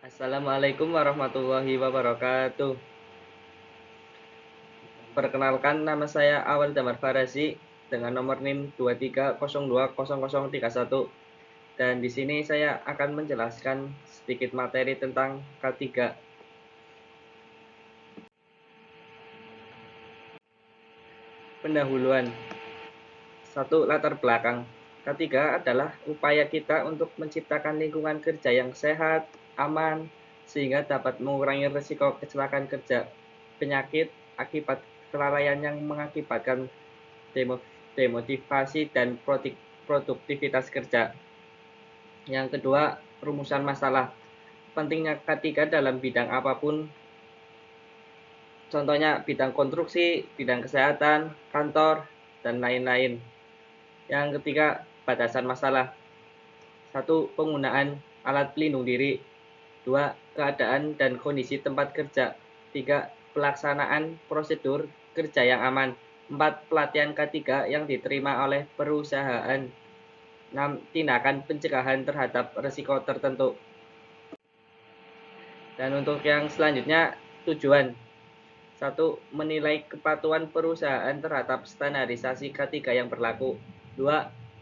Assalamualaikum warahmatullahi wabarakatuh. Perkenalkan, nama saya Awal Damar Farazi dengan nomor NIM 23020031. Dan di sini saya akan menjelaskan sedikit materi tentang K3. Pendahuluan. Satu, latar belakang. K3 adalah upaya kita untuk menciptakan lingkungan kerja yang sehat, aman, sehingga dapat mengurangi risiko kecelakaan kerja, penyakit akibat kelalaian yang mengakibatkan demotivasi dan produktivitas kerja. Yang kedua, rumusan masalah. Pentingnya K3 dalam bidang apapun, contohnya bidang konstruksi, bidang kesehatan, kantor, dan lain-lain. Yang ketiga, batasan masalah. Satu, penggunaan alat pelindung diri. Dua, keadaan dan kondisi tempat kerja. Tiga, pelaksanaan prosedur kerja yang aman. Empat, pelatihan K3 yang diterima oleh perusahaan. 6, tindakan pencegahan terhadap risiko tertentu. Dan untuk yang selanjutnya, tujuan. 1. Menilai kepatuhan perusahaan terhadap standarisasi K3 yang berlaku. 2.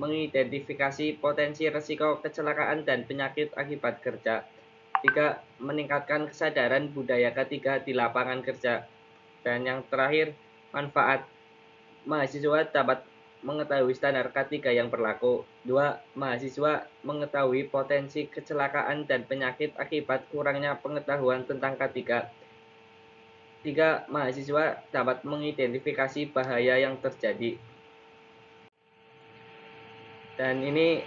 Mengidentifikasi potensi risiko kecelakaan dan penyakit akibat kerja. 3. Meningkatkan kesadaran budaya K3 di lapangan kerja. Dan yang terakhir, manfaat. Mahasiswa dapat mengetahui standar K3 yang berlaku. 2. Mahasiswa mengetahui potensi kecelakaan dan penyakit akibat kurangnya pengetahuan tentang K3. 3. Mahasiswa dapat mengidentifikasi bahaya yang terjadi. Dan ini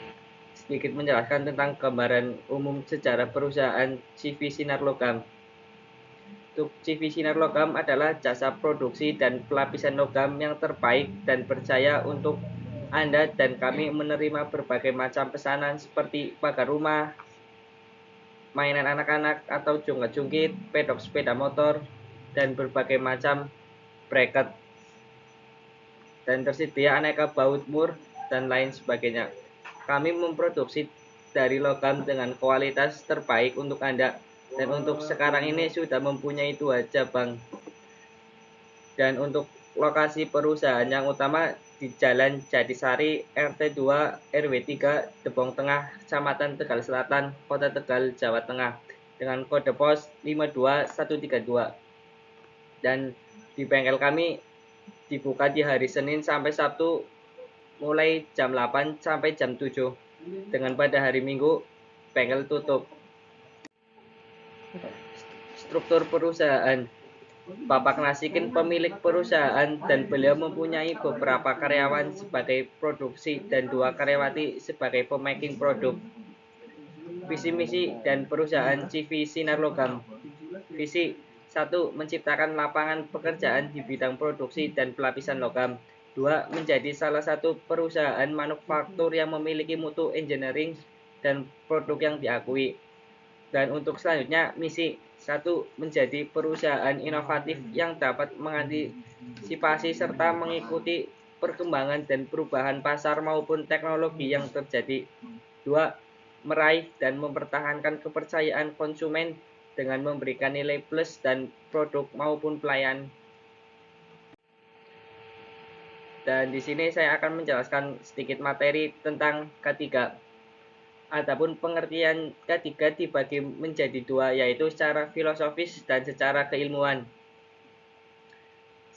sedikit menjelaskan tentang gambaran umum sejarah perusahaan CV Sinar Logam. Untuk CV Sinar Logam adalah jasa produksi dan pelapisan logam yang terbaik dan percaya untuk Anda dan kami menerima berbagai macam pesanan seperti pagar rumah, mainan anak-anak atau jungkit-jungkit, pedok sepeda motor, dan berbagai macam bracket. Dan tersedia aneka baut mur dan lain sebagainya. Kami memproduksi dari logam dengan kualitas terbaik untuk Anda. Dan untuk sekarang ini sudah mempunyai 2 cabang. Dan untuk lokasi perusahaan yang utama di Jalan Jatisari, RT 2, RW 3, Depong Tengah, Kecamatan Tegal Selatan, Kota Tegal, Jawa Tengah, dengan kode pos 52132. Dan di bengkel kami dibuka di hari Senin sampai Sabtu mulai jam 8 sampai jam 7. Dengan pada hari Minggu bengkel tutup. Struktur perusahaan. Bapak Nasikin pemilik perusahaan dan beliau mempunyai beberapa karyawan sebagai produksi dan 2 karyawati sebagai pemaking produk. Visi misi dan perusahaan CV Sinar Logam. Visi 1. Menciptakan lapangan pekerjaan di bidang produksi dan pelapisan logam. 2. Menjadi salah satu perusahaan manufaktur yang memiliki mutu engineering dan produk yang diakui. Dan untuk selanjutnya, misi 1. Menjadi perusahaan inovatif yang dapat mengantisipasi serta mengikuti perkembangan dan perubahan pasar maupun teknologi yang terjadi. 2. Meraih dan mempertahankan kepercayaan konsumen dengan memberikan nilai plus dan produk maupun pelayan. Dan di sini saya akan menjelaskan sedikit materi tentang K3. Adapun pengertian K3 dibagi menjadi 2, yaitu secara filosofis dan secara keilmuan.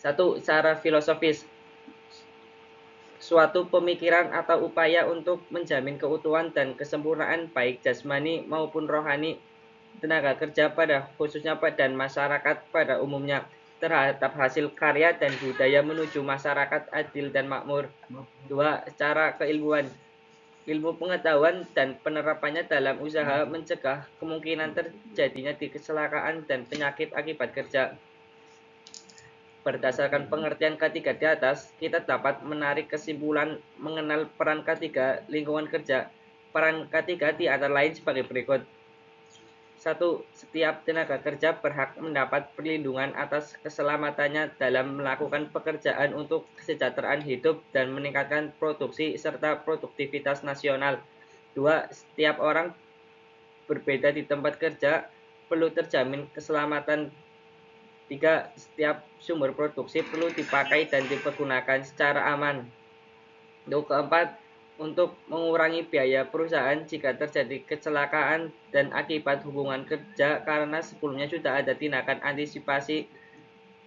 1. Secara filosofis. Suatu pemikiran atau upaya untuk menjamin keutuhan dan kesempurnaan baik jasmani maupun rohani tenaga kerja pada khususnya dan masyarakat pada umumnya terhadap hasil karya dan budaya menuju masyarakat adil dan makmur. 2. Secara keilmuan. Ilmu pengetahuan dan penerapannya dalam usaha mencegah kemungkinan terjadinya kecelakaan dan penyakit akibat kerja. Berdasarkan pengertian K3 di atas, kita dapat menarik kesimpulan mengenal peran K3 lingkungan kerja. Peran K3 di antara lain sebagai berikut. 1. Setiap tenaga kerja berhak mendapat perlindungan atas keselamatannya dalam melakukan pekerjaan untuk kesejahteraan hidup dan meningkatkan produksi serta produktivitas nasional. 2. Setiap orang berbeda di tempat kerja perlu terjamin keselamatan. 3. Setiap sumber produksi perlu dipakai dan dipergunakan secara aman. Untuk keempat, untuk mengurangi biaya perusahaan jika terjadi kecelakaan dan akibat hubungan kerja karena sebelumnya sudah ada tindakan antisipasi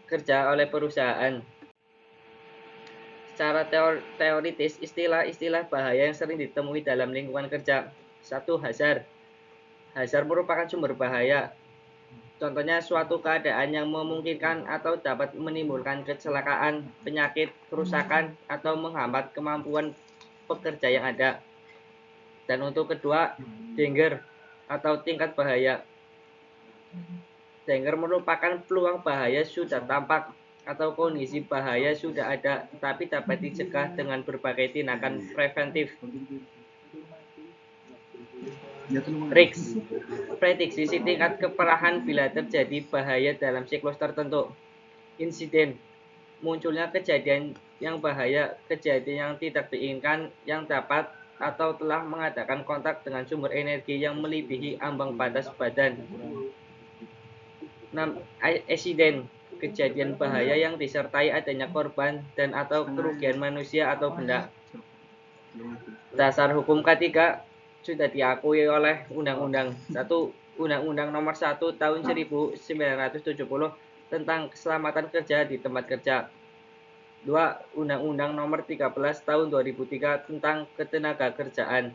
kerja oleh perusahaan. Secara teoritis, istilah-istilah bahaya yang sering ditemui dalam lingkungan kerja. 1. Hazard. Hazard merupakan sumber bahaya. Contohnya suatu keadaan yang memungkinkan atau dapat menimbulkan kecelakaan, penyakit, kerusakan, atau menghambat kemampuan pekerja yang ada. Dan untuk kedua, danger atau tingkat bahaya. Danger merupakan peluang bahaya sudah tampak atau kondisi bahaya sudah ada, tapi dapat dicegah dengan berbagai tindakan preventif. Risk, prediksi tingkat keparahan bila terjadi bahaya dalam siklus tertentu. Insiden, munculnya kejadian yang bahaya, kejadian yang tidak diinginkan yang dapat atau telah mengadakan kontak dengan sumber energi yang melebihi ambang batas badan. 6. Accident, kejadian bahaya yang disertai adanya korban dan atau kerugian manusia atau benda. Dasar hukum ketiga sudah diakui oleh Undang-Undang 1 Undang-Undang Nomor 1 Tahun 1970 tentang keselamatan kerja di tempat kerja. 2. Undang-Undang Nomor 13 Tahun 2003 tentang ketenagakerjaan.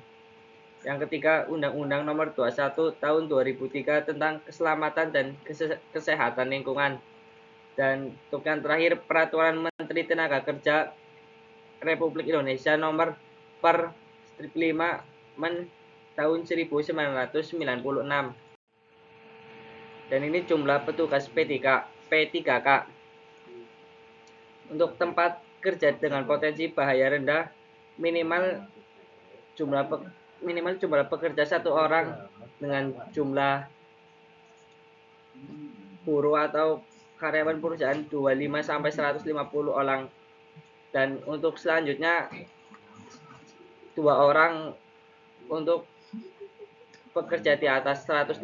Yang ketiga, Undang-Undang Nomor 21 Tahun 2003 tentang keselamatan dan kesehatan lingkungan. Dan untuk yang terakhir, Peraturan Menteri Tenaga Kerja Republik Indonesia Nomor per 5 tahun 1996. Dan ini jumlah petugas P3K. Untuk tempat kerja dengan potensi bahaya rendah, minimal jumlah pekerja 1 orang dengan jumlah buruh atau karyawan perusahaan 25 sampai 150 orang. Dan untuk selanjutnya 2 orang untuk pekerja di atas 150.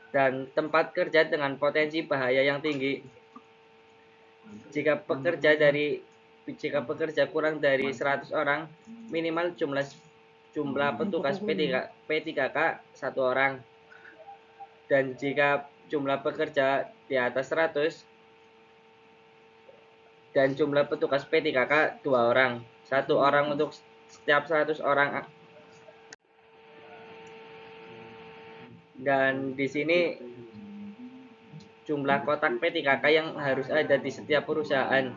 Dan tempat kerja dengan potensi bahaya yang tinggi. Jika pekerja kurang dari 100 orang, minimal jumlah petugas P3K 1 orang. Dan jika jumlah pekerja di atas 100 dan jumlah petugas P3K 2 orang. 1 orang untuk setiap 100 orang. Dan di sini jumlah kotak P3K yang harus ada di setiap perusahaan.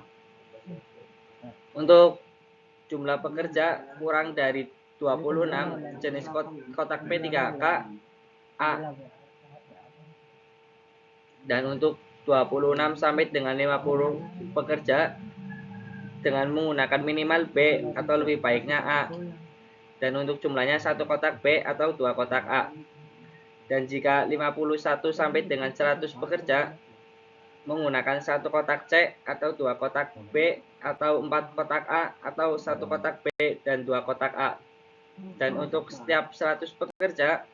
Untuk jumlah pekerja kurang dari 26, jenis kotak P3K A. Dan untuk 26 sampai dengan 50 pekerja dengan menggunakan minimal B atau lebih baiknya A. Dan untuk jumlahnya 1 kotak B atau 2 kotak A. Dan jika 51 sampai dengan 100 pekerja menggunakan 1 kotak C atau 2 kotak B atau 4 kotak A atau 1 kotak B dan 2 kotak A. Dan untuk setiap 100 pekerja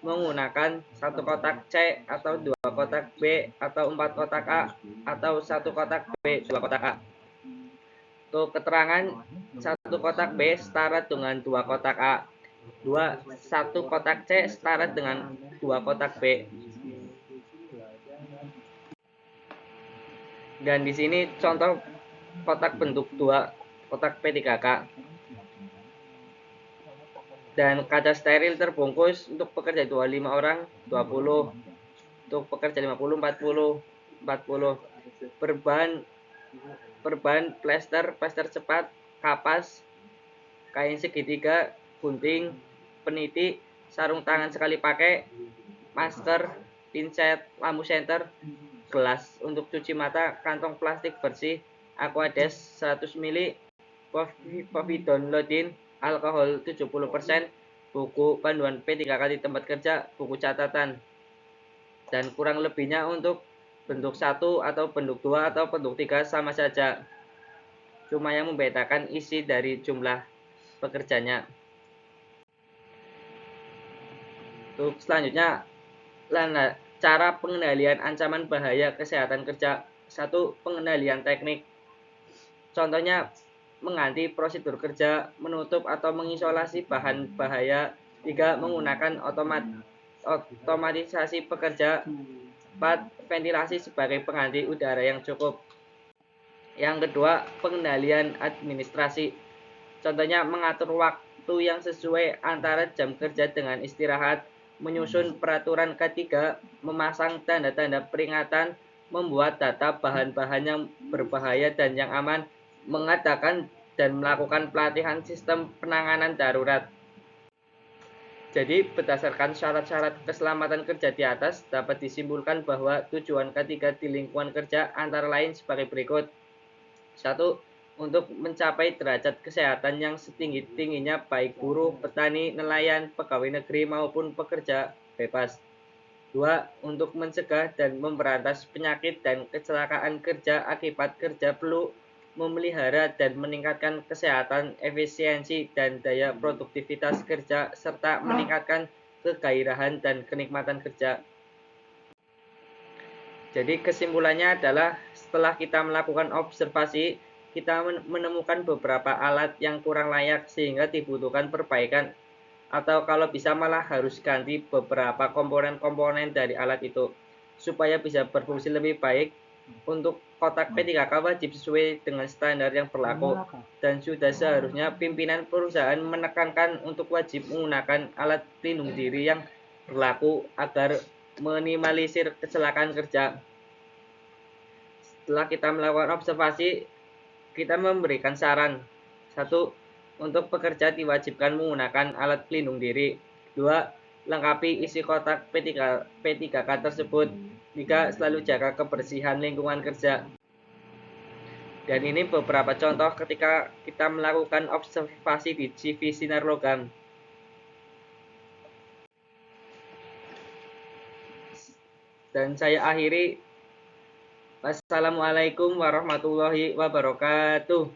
menggunakan 1 kotak C atau 2 kotak B atau 4 kotak A atau 1 kotak B 2 kotak A. Untuk keterangan, 1 kotak B setara dengan 2 kotak A. 1 kotak C setara dengan 2 kotak B. Dan di sini contoh kotak bentuk 2 kotak P3K. Dan kaca steril terbungkus untuk pekerja 25 orang 20, untuk pekerja 50 40. Perban plester cepat, kapas, kain segitiga, gunting, peniti, sarung tangan sekali pakai, masker, pinset, lampu senter, gelas untuk cuci mata, kantong plastik bersih, Aquades 100 ml, povidone, alkohol 70%, buku panduan P3K di tempat kerja, buku catatan. Dan kurang lebihnya untuk bentuk 1 atau bentuk 2 atau bentuk 3 sama saja. Cuma yang membedakan isi dari jumlah pekerjanya. Untuk selanjutnya, cara pengendalian ancaman bahaya kesehatan kerja. 1. Pengendalian teknik. Contohnya mengganti prosedur kerja, menutup atau mengisolasi bahan bahaya. 3. Menggunakan otomatisasi pekerja. 4. Ventilasi sebagai pengganti udara yang cukup. Yang kedua, pengendalian administrasi. Contohnya mengatur waktu yang sesuai antara jam kerja dengan istirahat, menyusun peraturan K3, memasang tanda-tanda peringatan, membuat data bahan-bahan yang berbahaya dan yang aman, mengadakan dan melakukan pelatihan sistem penanganan darurat. Jadi, berdasarkan syarat-syarat keselamatan kerja di atas, dapat disimpulkan bahwa tujuan K3 di lingkungan kerja antara lain sebagai berikut. 1. Untuk mencapai derajat kesehatan yang setinggi-tingginya baik buruh, petani, nelayan, pegawai negeri maupun pekerja bebas. 2. Untuk mencegah dan memberantas penyakit dan kecelakaan kerja akibat kerja perlu memelihara dan meningkatkan kesehatan, efisiensi, dan daya produktivitas kerja, serta meningkatkan kegairahan dan kenikmatan kerja. Jadi kesimpulannya adalah setelah kita melakukan observasi, kita menemukan beberapa alat yang kurang layak sehingga dibutuhkan perbaikan, atau kalau bisa malah harus ganti beberapa komponen-komponen dari alat itu supaya bisa berfungsi lebih baik. Untuk kotak P3K wajib sesuai dengan standar yang berlaku, dan sudah seharusnya pimpinan perusahaan menekankan untuk wajib menggunakan alat pelindung diri yang berlaku agar minimalisir kecelakaan kerja. Setelah kita melakukan observasi, kita memberikan saran. 1. Untuk pekerja diwajibkan menggunakan alat pelindung diri. 2. Lengkapi isi kotak P3K tersebut. 3. Selalu jaga kebersihan lingkungan kerja. Dan ini beberapa contoh ketika kita melakukan observasi di CV Sinar Logam. Dan saya akhiri. Wassalamualaikum warahmatullahi wabarakatuh.